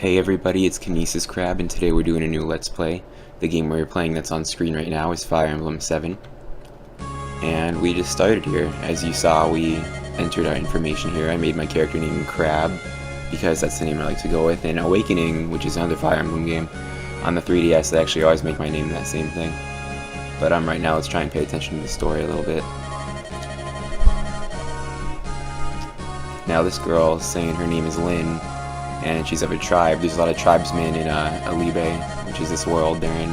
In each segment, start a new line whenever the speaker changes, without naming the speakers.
Hey everybody, it's KinesisKrab, and today we're doing a new Let's Play. The game we're playing that's on screen right now is Fire Emblem 7. And we just started here. As you saw, we entered our information here. I made my character name Crab, because that's the name I like to go with. And Awakening, which is another Fire Emblem game, on the 3DS, they actually always make my name that same thing. But right now, let's try and pay attention to the story a little bit. Now this girl is saying her name is Lynn, and she's of a tribe. There's a lot of tribesmen in Alibe, which is this world they're in.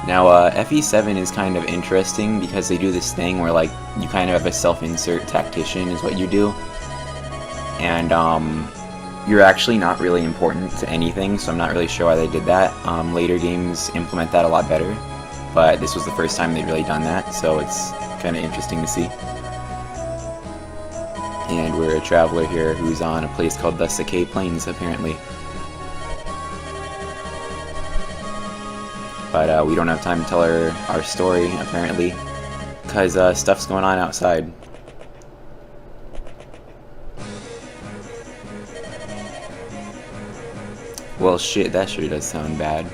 Now, FE7 is kind of interesting because they do this thing where, like, you kind of have a self-insert tactician is what you do. And, you're actually not really important to anything, so I'm not really sure why they did that. Later games implement that a lot better, but this was the first time they'd really done that, so it's kind of interesting to see. And we're a traveler here who's on a place called the Ft.K Plains, apparently. But we don't have time to tell her our story, apparently, because stuff's going on outside. Well, shit, that sure does sound bad.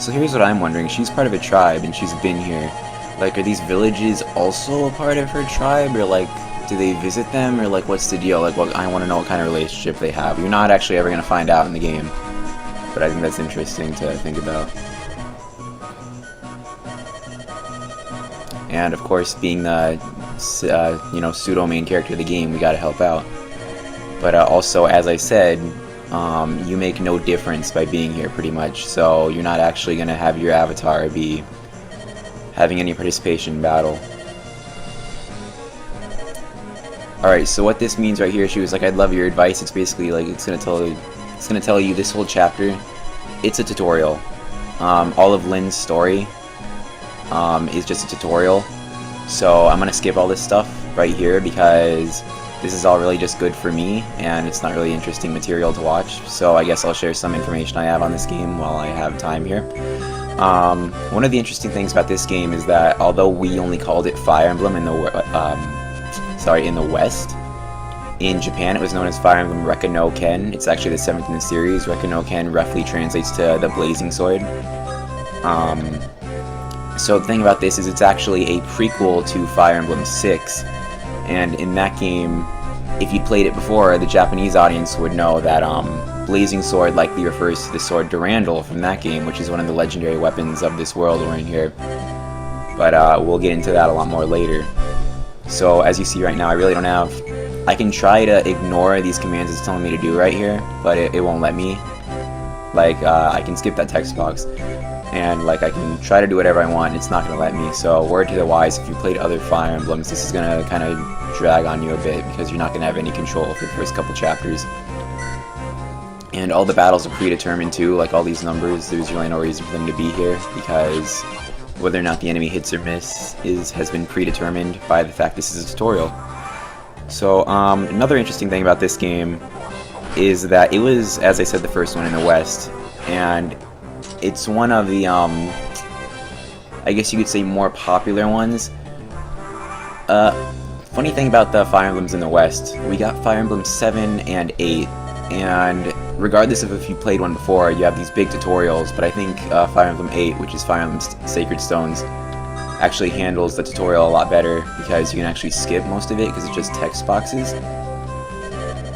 So here's what I'm wondering. She's part of a tribe, and she's been here. Like, are these villages also a part of her tribe, or like, do they visit them, or like, what's the deal? Like, what, I want to know what kind of relationship they have. You're not actually ever going to find out in the game, but I think that's interesting to think about. And of course, being the pseudo main character of the game, we got to help out. But also, as I said, you make no difference by being here, pretty much. So you're not actually going to have your avatar be having any participation in battle. Alright, so what this means right here, she was like, I'd love your advice. It's basically like, it's gonna tell you this whole chapter. It's a tutorial. All of Lynn's story is just a tutorial. So I'm gonna skip all this stuff right here because this is all really just good for me, and it's not really interesting material to watch. So I guess I'll share some information I have on this game while I have time here. One of the interesting things about this game is that although we only called it Fire Emblem in the West, in Japan it was known as Fire Emblem Rekka no Ken. It's actually the 7th in the series. Rekka no Ken roughly translates to the Blazing Sword. So the thing about this is it's actually a prequel to Fire Emblem 6, and in that game, if you played it before, the Japanese audience would know that Blazing Sword likely refers to the sword Durandal from that game, which is one of the legendary weapons of this world we're in here. But we'll get into that a lot more later. So as you see right now, I really don't have... I can try to ignore these commands it's telling me to do right here, but it won't let me. Like, I can skip that text box. And like, I can try to do whatever I want, it's not going to let me. So word to the wise, if you played other Fire Emblems, this is going to kind of drag on you a bit, because you're not going to have any control for the first couple chapters. And all the battles are predetermined too, like all these numbers. There's really no reason for them to be here, because whether or not the enemy hits or misses has been predetermined by the fact this is a tutorial. So another interesting thing about this game is that it was, as I said, the first one in the West, and it's one of the, I guess you could say, more popular ones. Funny thing about the Fire Emblems in the West, we got Fire Emblem 7 and 8, and regardless of if you played one before, you have these big tutorials, but I think Fire Emblem 8, which is Fire Emblem Sacred Stones, actually handles the tutorial a lot better, because you can actually skip most of it, because it's just text boxes.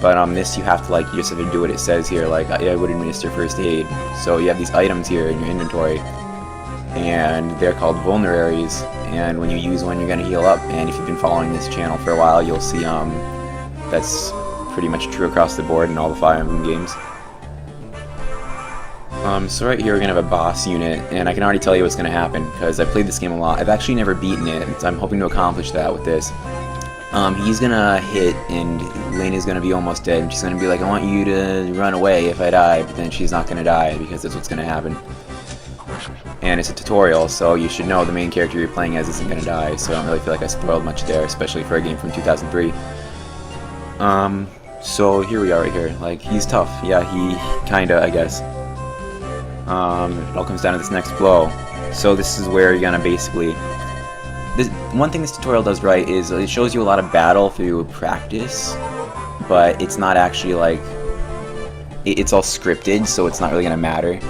But this, you have to, like, you just have to do what it says here, like, I would administer first aid. So you have these items here in your inventory, and they're called vulneraries, and when you use one, you're going to heal up. And if you've been following this channel for a while, you'll see that's pretty much true across the board in all the Fire Emblem games. So right here we're going to have a boss unit, and I can already tell you what's going to happen, because I've played this game a lot. I've actually never beaten it, so I'm hoping to accomplish that with this. He's gonna hit, and Lynn is gonna be almost dead, and she's gonna be like, I want you to run away if I die, but then she's not gonna die, because that's what's gonna happen. And it's a tutorial, so you should know the main character you're playing as isn't gonna die, so I don't really feel like I spoiled much there, especially for a game from 2003. So here we are right here. Like, he's tough. Yeah, he kinda, I guess. It all comes down to this next blow. So this is where you're gonna basically... one thing this tutorial does right is it shows you a lot of battle through practice, but it's not actually like... it's all scripted, so it's not really gonna matter.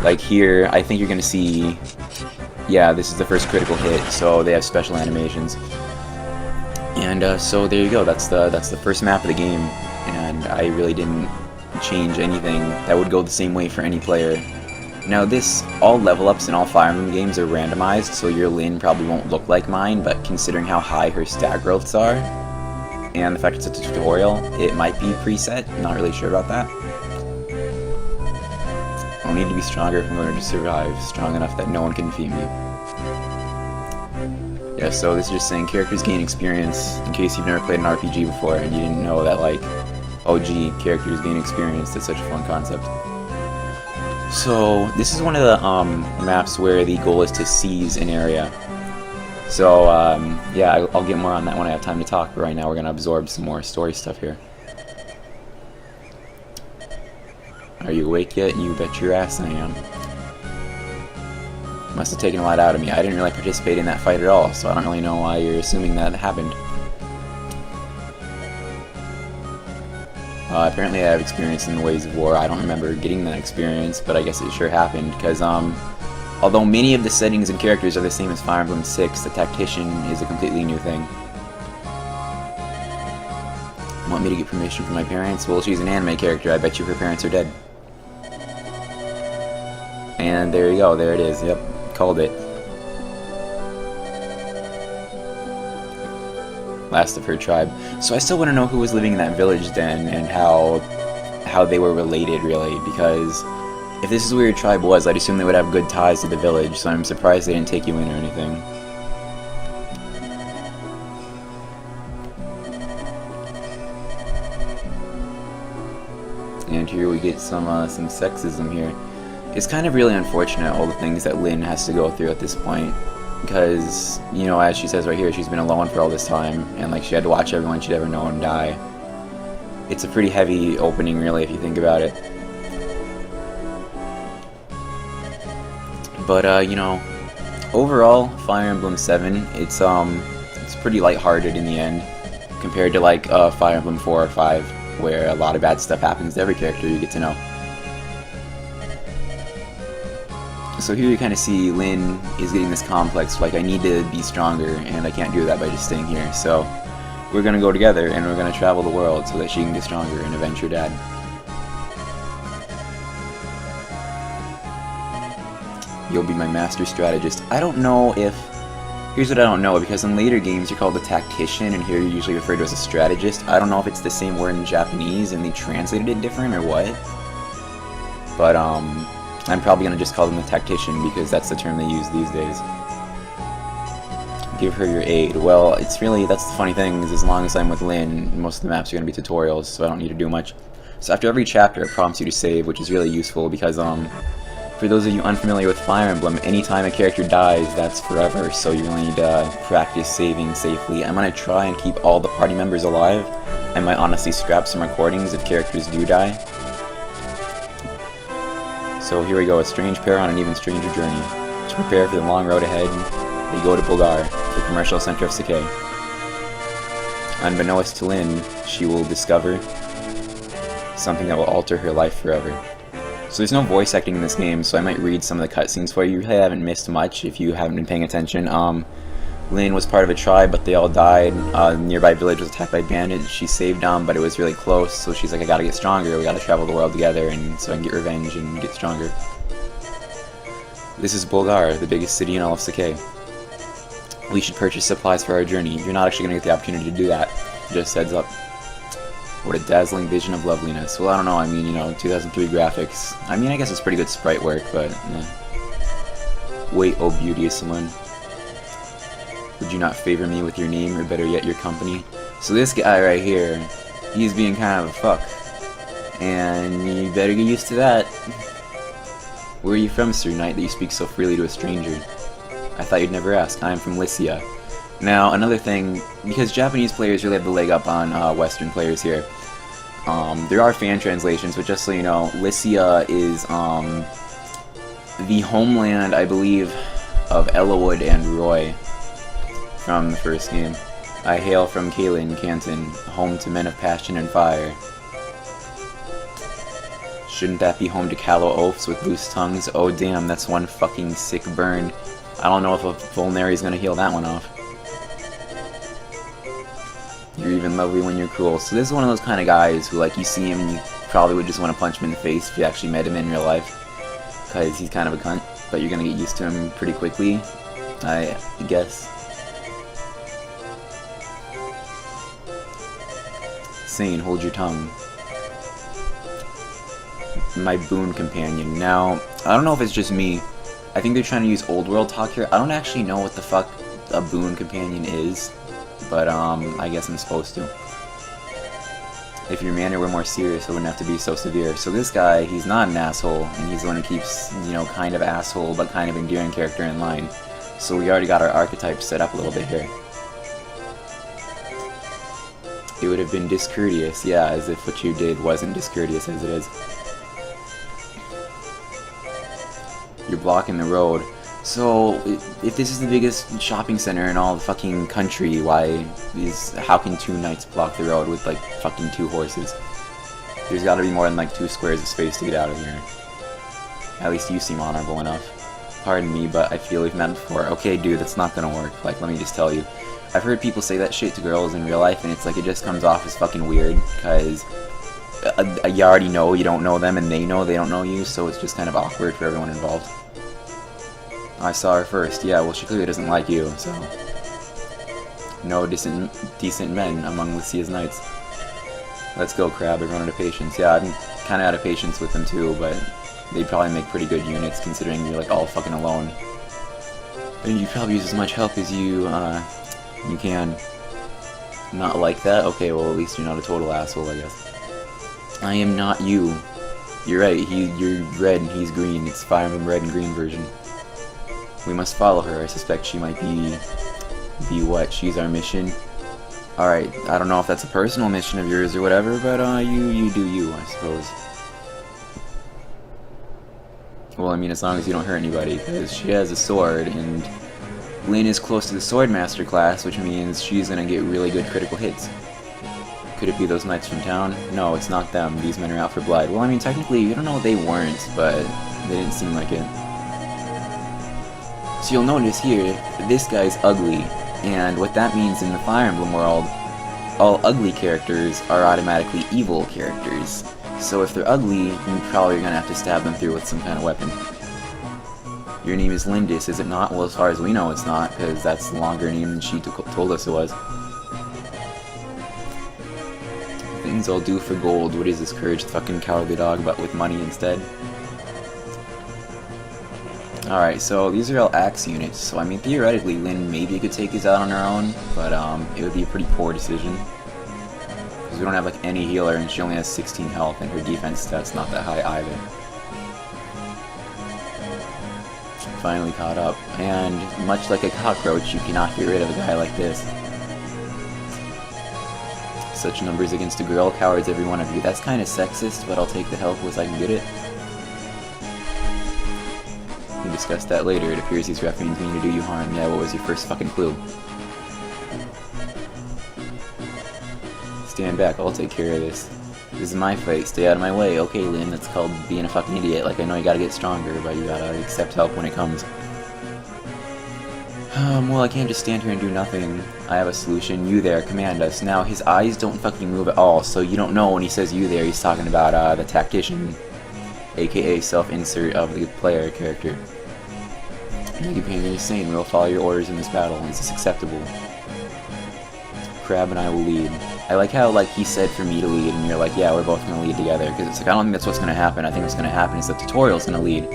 Like here, I think you're gonna see... yeah, this is the first critical hit, so they have special animations. And so there you go, that's the first map of the game, and I really didn't change anything. That would go the same way for any player. Now all level ups in all Fire Emblem games are randomized, so your Lyn probably won't look like mine, but considering how high her stat growths are, and the fact it's a tutorial, it might be preset. I'm not really sure about that. I'll need to be stronger if I'm going to survive, strong enough that no one can defeat me. Yeah, so this is just saying characters gain experience, in case you've never played an RPG before and you didn't know that, like, oh gee, characters gain experience, that's such a fun concept. So, this is one of the maps where the goal is to seize an area. So, yeah, I'll get more on that when I have time to talk, but right now we're going to absorb some more story stuff here. Are you awake yet? You bet your ass I am. Must have taken a lot out of me. I didn't really participate in that fight at all, so I don't really know why you're assuming that happened. Apparently I have experience in the ways of war. I don't remember getting that experience, but I guess it sure happened, because although many of the settings and characters are the same as Fire Emblem 6, the Tactician is a completely new thing. Want me to get permission from my parents? Well, she's an anime character. I bet you her parents are dead. And there you go. There it is. Yep. Called it. Last of her tribe. So I still want to know who was living in that village then, and how they were related, really, because if this is where your tribe was, I'd assume they would have good ties to the village, so I'm surprised they didn't take you in or anything. And here we get some sexism here. It's kind of really unfortunate, all the things that Lyn has to go through at this point, because, you know, as she says right here, she's been alone for all this time, and like she had to watch everyone she'd ever known die. It's a pretty heavy opening, really, if you think about it. But you know, overall, Fire Emblem 7, it's pretty lighthearted in the end, compared to like Fire Emblem 4 or 5, where a lot of bad stuff happens to every character you get to know. So here you kind of see Lyn is getting this complex, like I need to be stronger, and I can't do that by just staying here. So we're going to go together, and we're going to travel the world so that she can get stronger and avenge her dad. You'll be my master strategist. I don't know if... Here's what I don't know, because in later games you're called a tactician, and here you're usually referred to as a strategist. I don't know if it's the same word in Japanese and they translated it different or what. But, I'm probably going to just call them the tactician because that's the term they use these days. Give her your aid. Well, it's really, that's the funny thing, is as long as I'm with Lyn, most of the maps are going to be tutorials, so I don't need to do much. So after every chapter it prompts you to save, which is really useful because, for those of you unfamiliar with Fire Emblem, anytime a character dies, that's forever, so you really need to practice saving safely. I'm going to try and keep all the party members alive. I might honestly scrap some recordings if characters do die. So here we go, a strange pair on an even stranger journey. To prepare for the long road ahead, they go to Bulgar, the commercial center of Sakai. Unbeknownst to Lyn, she will discover something that will alter her life forever. So there's no voice acting in this game, so I might read some of the cutscenes for you. You really haven't missed much if you haven't been paying attention. Lyn was part of a tribe, but they all died. A nearby village was attacked by bandits. She saved them, but it was really close, so she's like, I gotta get stronger, we gotta travel the world together, and so I can get revenge and get stronger. This is Bulgar, the biggest city in all of Sakai. We should purchase supplies for our journey. You're not actually gonna get the opportunity to do that. Just heads up. What a dazzling vision of loveliness. Well, I don't know, I mean, you know, 2003 graphics. I mean, I guess it's pretty good sprite work, but, Wait, oh beauteous one. Would you not favor me with your name, or better yet, your company? So this guy right here, he's being kind of a fuck. And you better get used to that. Where are you from, Sir Knight, that you speak so freely to a stranger? I thought you'd never ask. I am from Lycia. Now, another thing, because Japanese players really have the leg up on Western players here, there are fan translations, but just so you know, Lycia is the homeland, I believe, of Ellawood and Roy from the first game. I hail from Kalin, Canton, home to men of passion and fire. Shouldn't that be home to callow oafs with loose tongues? Oh damn, that's one fucking sick burn. I don't know if a Vulnary is gonna heal that one off. You're even lovely when you're cruel. So this is one of those kind of guys who, like, you see him and you probably would just want to punch him in the face if you actually met him in real life. Because he's kind of a cunt, but you're gonna get used to him pretty quickly, I guess. Sane, hold your tongue. My boon companion. Now, I don't know if it's just me. I think they're trying to use old world talk here. I don't actually know what the fuck a boon companion is, but I guess I'm supposed to. If your manner were more serious, it wouldn't have to be so severe. So this guy, he's not an asshole, and he's the one who keeps, you know, kind of asshole, but kind of endearing character in line. So we already got our archetype set up a little bit here. It would have been discourteous, yeah, as if what you did wasn't discourteous as it is. You're blocking the road. So, if this is the biggest shopping center in all the fucking country, how can 2 knights block the road with, like, fucking 2 horses? There's gotta be more than, like, 2 squares of space to get out of here. At least you seem honorable enough. Pardon me, but I feel we've met before. Okay, dude, that's not gonna work. Like, let me just tell you. I've heard people say that shit to girls in real life, and it's like, it just comes off as fucking weird, because you already know you don't know them, and they know they don't know you, so it's just kind of awkward for everyone involved. I saw her first. Yeah, well, she clearly doesn't like you, so... No decent men among Lycia's knights. Let's go, Crab. Everyone out of patience. Yeah, I'm kind of out of patience with them, too, but they'd probably make pretty good units, considering you're, like, all fucking alone. And you probably use as much help as you can. Not like that? Okay, well, at least you're not a total asshole, I guess. I am not you. You're right, you're red and he's green. It's Fire Emblem red and green version. We must follow her. I suspect she might be what? She's our mission. Alright, I don't know if that's a personal mission of yours or whatever, but you do you, I suppose. Well, I mean, as long as you don't hurt anybody, because she has a sword, and Lynn is close to the Swordmaster class, which means she's gonna get really good critical hits. Could it be those knights from town? No, it's not them. These men are out for blood. Well, I mean, technically, you don't know they weren't, but they didn't seem like it. So you'll notice here, this guy's ugly, and what that means in the Fire Emblem world, all ugly characters are automatically evil characters. So if they're ugly, you're probably gonna have to stab them through with some kind of weapon. Your name is Lindis, is it not? Well, as far as we know, it's not, because that's a longer name than she told us it was. Things I'll do for gold. What is this courage, fucking cowardly dog, but with money instead? Alright, so these are all axe units, so I mean, theoretically, Lynn maybe could take these out on her own, but it would be a pretty poor decision. Because we don't have, like, any healer, and she only has 16 health, and her defense stat's not that high either. Finally caught up, and much like a cockroach, you cannot get rid of a guy like this. Such numbers against a girl, cowards every one of you. That's kind of sexist, but I'll take the help as I can get it. We can discuss that later. It appears these ruffians mean to do you harm. Yeah, what was your first fucking clue? Stand back, I'll take care of this. This is my fight, stay out of my way. Okay, Lynn, that's called being a fucking idiot. Like, I know you gotta get stronger, but you gotta accept help when it comes. Well, I can't just stand here and do nothing. I have a solution. You there, command us. Now, his eyes don't fucking move at all, so you don't know when he says you there, he's talking about, the tactician, aka self-insert of the player character. Your companion is saying, we'll follow your orders in this battle. Is this acceptable? Crab and I will lead. I like how, like, he said for me to lead, and you're like, yeah, we're both gonna lead together, because it's like, I don't think that's what's gonna happen. I think what's gonna happen is the tutorial's gonna lead.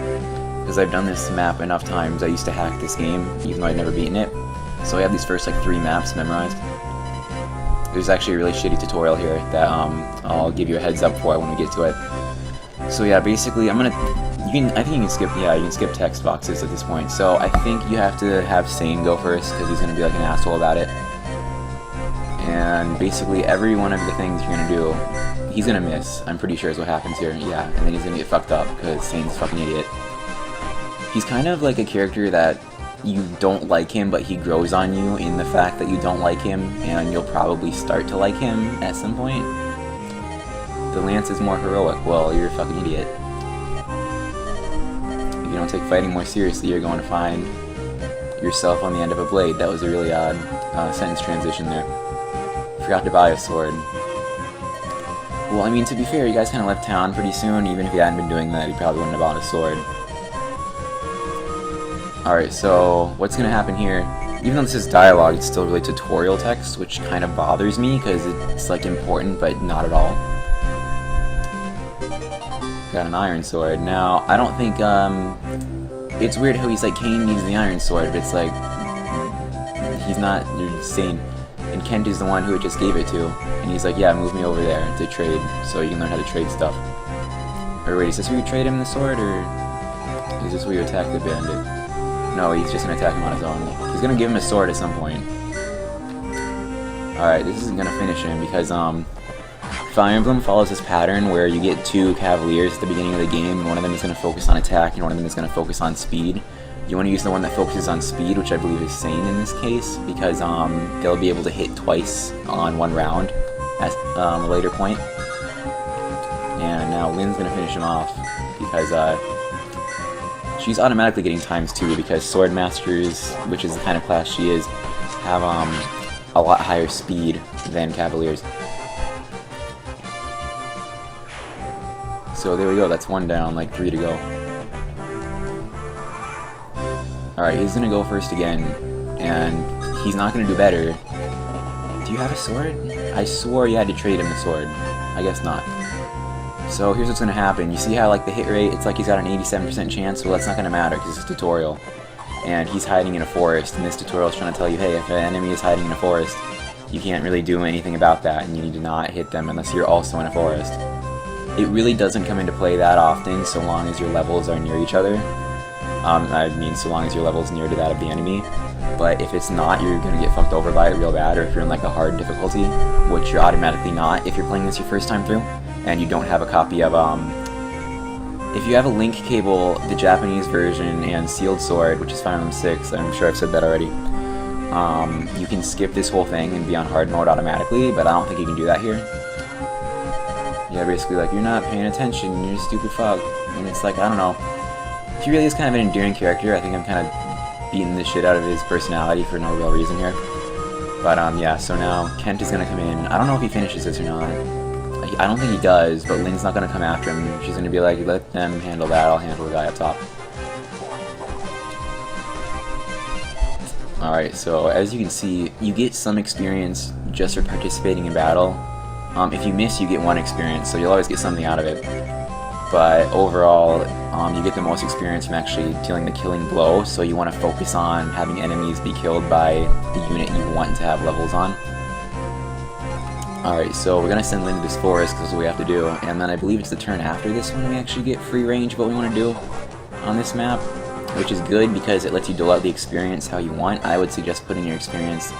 Because I've done this map enough times. I used to hack this game, even though I'd never beaten it. So I have these first, like, 3 maps memorized. There's actually a really shitty tutorial here that, I'll give you a heads up for when we get to it. So yeah, basically, I think you can skip, yeah, you can skip text boxes at this point. So I think you have to have Sane go first, because he's gonna be like an asshole about it. And basically every one of the things you're gonna do, he's gonna miss. I'm pretty sure is what happens here, yeah. And then he's gonna get fucked up, because Sane's a fucking idiot. He's kind of like a character that you don't like him, but he grows on you in the fact that you don't like him, and you'll probably start to like him at some point. The lance is more heroic. Well, you're a fucking idiot. If you don't take fighting more seriously, you're going to find yourself on the end of a blade. That was a really odd sentence transition there. Forgot to buy a sword. Well, I mean, to be fair, you guys kind of left town pretty soon. Even if you hadn't been doing that, you probably wouldn't have bought a sword. Alright, so what's going to happen here? Even though this is dialogue, it's still really tutorial text, which kind of bothers me because it's like important, but not at all. Got an iron sword. Now, I don't think, it's weird how he's like, Cain needs the iron sword, but it's like, he's not, you're insane. And Kent is the one who it just gave it to, and he's like, yeah, move me over there to trade, so you can learn how to trade stuff. Or wait, is this where you trade him the sword, or is this where you attack the bandit? No, he's just gonna attack him on his own. He's gonna give him a sword at some point. Alright, this isn't gonna finish him, because, Fire Emblem follows this pattern where you get two cavaliers at the beginning of the game, and one of them is going to focus on attack, and one of them is going to focus on speed. You want to use the one that focuses on speed, which I believe is Sane in this case, because they'll be able to hit twice on one round at a later point. And now Lynn's going to finish him off, because she's automatically getting ×2, because Sword Masters, which is the kind of class she is, have a lot higher speed than Cavaliers. So there we go, that's one down, like 3 to go. Alright, he's gonna go first again, and he's not gonna do better. Do you have a sword? I swore you had to trade him the sword. I guess not. So here's what's gonna happen. You see how like the hit rate, it's like he's got an 87% chance? Well, that's not gonna matter because it's a tutorial. And he's hiding in a forest, and this tutorial is trying to tell you, hey, if an enemy is hiding in a forest, you can't really do anything about that, and you need to not hit them unless you're also in a forest. It really doesn't come into play that often, so long as your levels are near each other. I mean, so long as your level's near to that of the enemy. But if it's not, you're gonna get fucked over by it real bad, or if you're in like a hard difficulty, which you're automatically not if you're playing this your first time through, and you don't have a copy of, if you have a link cable, the Japanese version, and Sealed Sword, which is Fire Emblem 6, I'm sure I've said that already, you can skip this whole thing and be on hard mode automatically, but I don't think you can do that here. Yeah, basically like, you're not paying attention, you're a stupid fuck. And it's like, I don't know. He really is kind of an endearing character. I think I'm kind of beating the shit out of his personality for no real reason here. But yeah, so now Kent is going to come in. I don't know if he finishes this or not. I don't think he does, but Lynn's not going to come after him. She's going to be like, let them handle that, I'll handle the guy up top. Alright, so as you can see, you get some experience just for participating in battle. If you miss, you get 1 experience, so you'll always get something out of it. But overall, you get the most experience from actually dealing the killing blow, so you want to focus on having enemies be killed by the unit you want to have levels on. Alright, so we're going to send Lynn to this forest, because that's what we have to do, and then I believe it's the turn after this one we actually get free range of what we want to do on this map, which is good because it lets you dole out the experience how you want. I would suggest putting your experience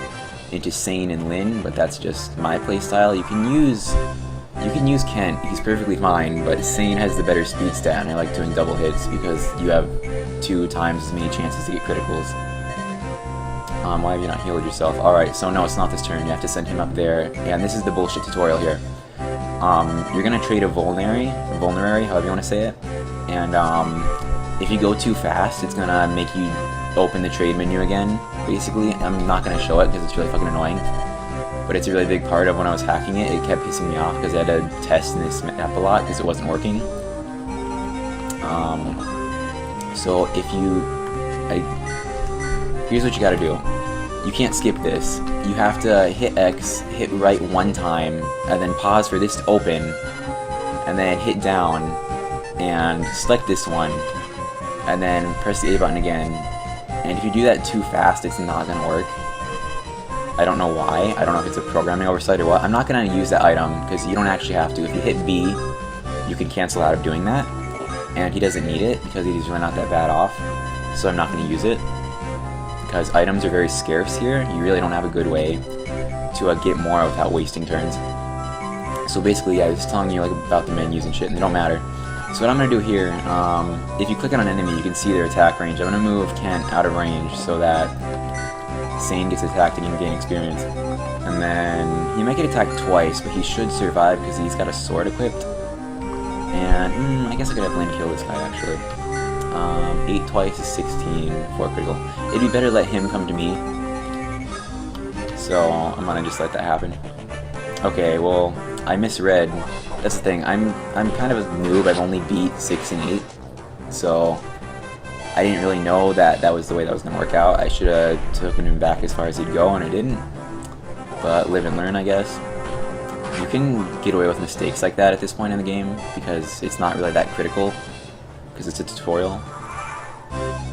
into Sane and Lynn, but that's just my playstyle. You can use Kent, he's perfectly fine, but Sane has the better speed stat, and I like doing double hits because you have 2 times as many chances to get criticals. Why have you not healed yourself? Alright, so no, it's not this turn, you have to send him up there, and this is the bullshit tutorial here. You're gonna trade a vulnerary, however you want to say it, and if you go too fast, it's gonna make you open the trade menu again, basically. I'm not going to show it because it's really fucking annoying, but it's a really big part of when I was hacking it. It kept pissing me off because I had to test this map a lot because it wasn't working. So if you... here's what you gotta do. You can't skip this. You have to hit X, hit right 1 time, and then pause for this to open, and then hit down, and select this one, and then press the A button again. And if you do that too fast, it's not going to work. I don't know why. I don't know if it's a programming oversight or what. I'm not going to use that item, because you don't actually have to. If you hit B, you can cancel out of doing that. And he doesn't need it, because he's really not that bad off. So I'm not going to use it. Because items are very scarce here. You really don't have a good way to get more without wasting turns. So basically, I was telling you like about the menus and shit, and they don't matter. So what I'm going to do here, if you click on an enemy, you can see their attack range. I'm going to move Kent out of range so that Sane gets attacked and you gain experience. And then he might get attacked twice, but he should survive because he's got a sword equipped. And I guess I could have Lynn kill this guy actually. 8 twice is 16 for critical. It'd be better to let him come to me. So I'm gonna just let that happen. Okay, well, I misread. That's the thing. I'm kind of a noob. I've only beat 6 and 8, so I didn't really know that that was the way that was gonna work out. I should have taken him back as far as he'd go, and I didn't. But live and learn, I guess. You can get away with mistakes like that at this point in the game because it's not really that critical because it's a tutorial.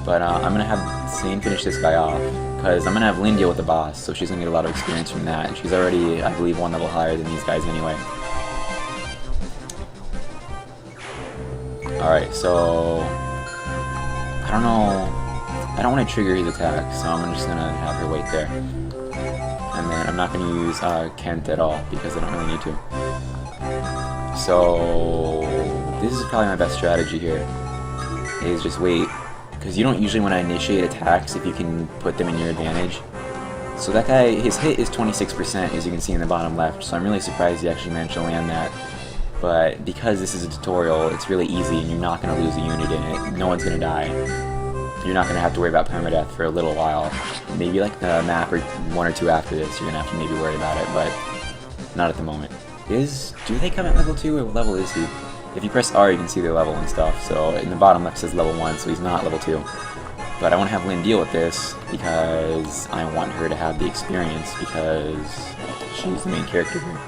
But I'm gonna have Sane finish this guy off because I'm gonna have Lynn deal with the boss, so she's gonna get a lot of experience from that. And she's already, I believe, 1 level higher than these guys anyway. Alright, so I don't know. I don't want to trigger his attack, so I'm just gonna have her wait there. And then I'm not going to use Kent at all because I don't really need to. So this is probably my best strategy here, is just wait, because you don't usually want to initiate attacks if you can put them in your advantage. So that guy, his hit is 26%, as you can see in the bottom left, so I'm really surprised he actually managed to land that. But because this is a tutorial, it's really easy and you're not going to lose a unit in it. No one's going to die. You're not going to have to worry about permadeath for a little while. Maybe like the map or 1 or 2 after this, you're going to have to maybe worry about it, but not at the moment. Do they come at level 2 or what level is he? If you press R, you can see their level and stuff. So in the bottom left says level 1, so he's not level 2. But I want to have Lynn deal with this because I want her to have the experience because she's the main character here.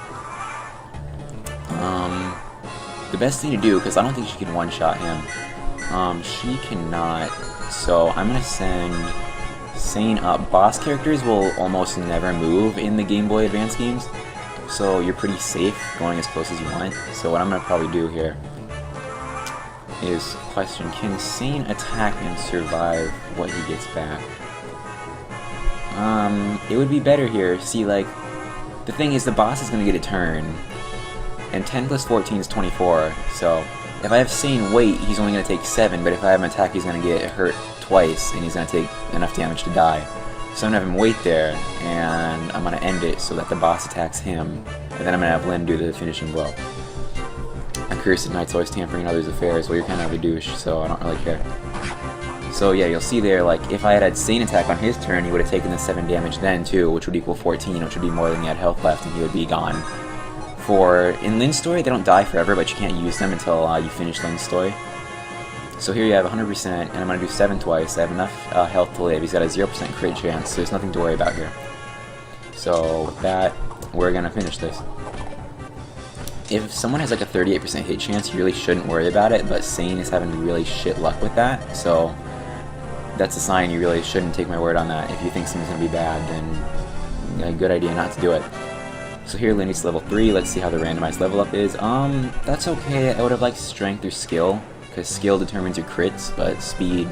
The best thing to do, because I don't think she can one-shot him. She cannot. So I'm going to send Sane up. Boss characters will almost never move in the Game Boy Advance games, so you're pretty safe going as close as you want. So what I'm going to probably do here is question, can Sane attack and survive what he gets back? It would be better here. See, like, the thing is the boss is going to get a turn, and 10 plus 14 is 24, so if I have Sane wait, he's only going to take 7, but if I have him attack, he's going to get hurt twice, and he's going to take enough damage to die. So I'm going to have him wait there, and I'm going to end it so that the boss attacks him, and then I'm going to have Lynn do the finishing blow. Accursed Knight's always tampering others' affairs. Well, you're kind of a douche, so I don't really care. So yeah, you'll see there, like, if I had Sane attack on his turn, he would have taken the 7 damage then, too, which would equal 14, which would be more than he had health left, and he would be gone. In Lynn's story, they don't die forever, but you can't use them until you finish Lynn's story. So here you have 100%, and I'm going to do 7 twice. I have enough health to live. He's got a 0% crit chance, so there's nothing to worry about here. So with that, we're going to finish this. If someone has like a 38% hit chance, you really shouldn't worry about it, but Sane is having really shit luck with that, so that's a sign you really shouldn't take my word on that. If you think something's going to be bad, then a good idea not to do it. So here Lynn is level 3, let's see how the randomized level up is. That's okay, I would have liked strength or skill, because skill determines your crits, but speed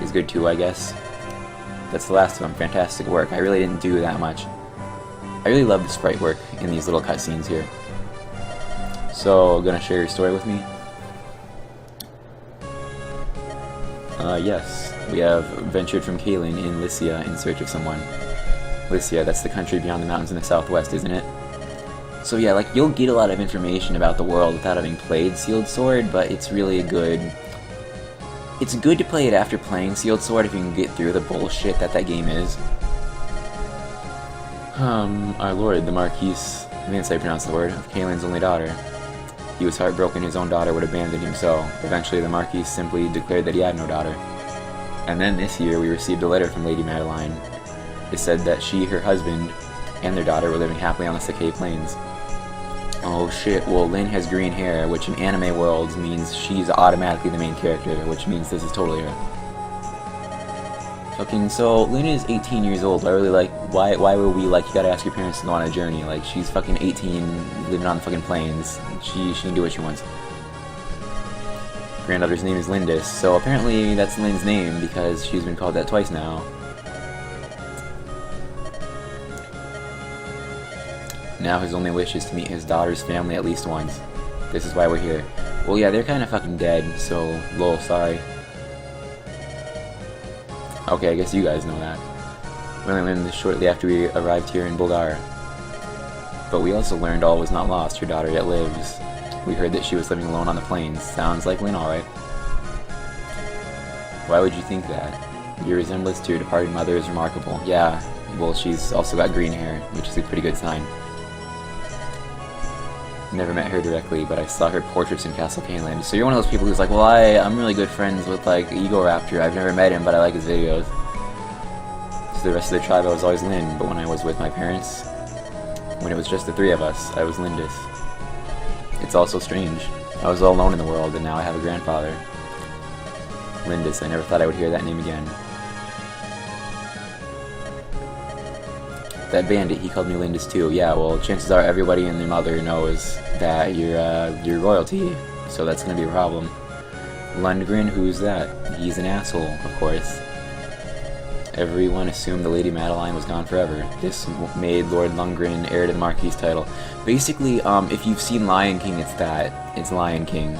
is good too, I guess. That's the last of them, fantastic work. I really didn't do that much. I really love the sprite work in these little cutscenes here. So, gonna share your story with me? Yes, we have ventured from Kaelin in Lycia in search of someone. Lycia, that's the country beyond the mountains in the southwest, isn't it? So yeah, like, you'll get a lot of information about the world without having played Sealed Sword, but it's really a good... It's good to play it after playing Sealed Sword if you can get through the bullshit that game is. Our lord, the Marquise, I think that's how you pronounce the word, of Kaelin's only daughter. He was heartbroken his own daughter would abandon him, so eventually the Marquise simply declared that he had no daughter. And then this year we received a letter from Lady Madeline. It said that she, her husband, and their daughter were living happily on the Sakai Plains. Oh shit, well Lynn has green hair, which in anime worlds means she's automatically the main character, which means this is totally her. Fucking, so Lynn is 18 years old. I really like, why were we like, you gotta ask your parents to go on a journey? Like, she's fucking 18, living on the fucking plains. She can do what she wants. Granddaughter's name is Lindis, so apparently that's Lynn's name because she's been called that twice now. Now his only wish is to meet his daughter's family at least once. This is why we're here. Well, yeah, they're kind of fucking dead, so, lol, sorry. Okay, I guess you guys know that. We only learned this shortly after we arrived here in Bulgaria. But we also learned all was not lost, your daughter yet lives. We heard that she was living alone on the plains. Sounds like Lynn, alright. Why would you think that? Your resemblance to your departed mother is remarkable. Yeah, well, she's also got green hair, which is a pretty good sign. Never met her directly, but I saw her portraits in Castle Caneland. So you're one of those people who's like, well, I'm really good friends with, like, Egoraptor. I've never met him, but I like his videos. To the rest of the tribe, I was always Lynn, but when I was with my parents, when it was just the three of us, I was Lindis. It's also strange. I was all alone in the world, and now I have a grandfather. Lindis, I never thought I would hear that name again. That bandit, he called me Lindis too. Yeah, well, chances are everybody and their mother knows that you're royalty, so that's gonna be a problem. Lundgren, who's that? He's an asshole, of course. Everyone assumed the Lady Madeline was gone forever. This made Lord Lundgren heir to the Marquis title. Basically, if you've seen Lion King, it's that. It's Lion King.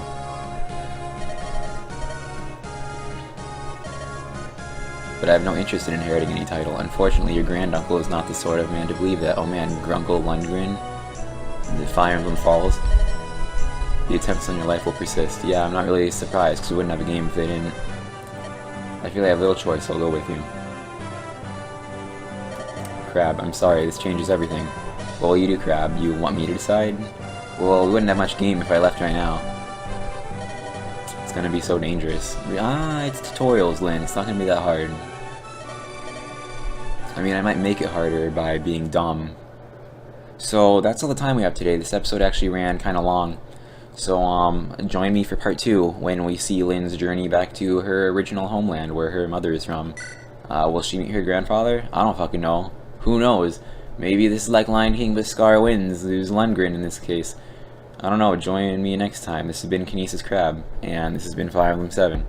But I have no interest in inheriting any title. Unfortunately, your granduncle is not the sort of man to believe that. Oh man, Grunkle Lundgren, the Fire Emblem Falls. The attempts on your life will persist. Yeah, I'm not really surprised, because we wouldn't have a game if they didn't. I feel I have little choice, so I'll go with you. Crab, I'm sorry, this changes everything. What will you do, Crab? You want me to decide? Well, we wouldn't have much game if I left right now. It's gonna be so dangerous. It's tutorials, Lynn. It's not gonna be that hard. I mean, I might make it harder by being dumb. So, that's all the time we have today. This episode actually ran kinda long. So, join me for part 2, when we see Lynn's journey back to her original homeland, where her mother is from. Will she meet her grandfather? I don't fucking know. Who knows? Maybe this is like Lion King, but Scar wins. There's Lundgren in this case. I don't know. Join me next time. This has been KinesisKrab, and this has been Fire Emblem 7.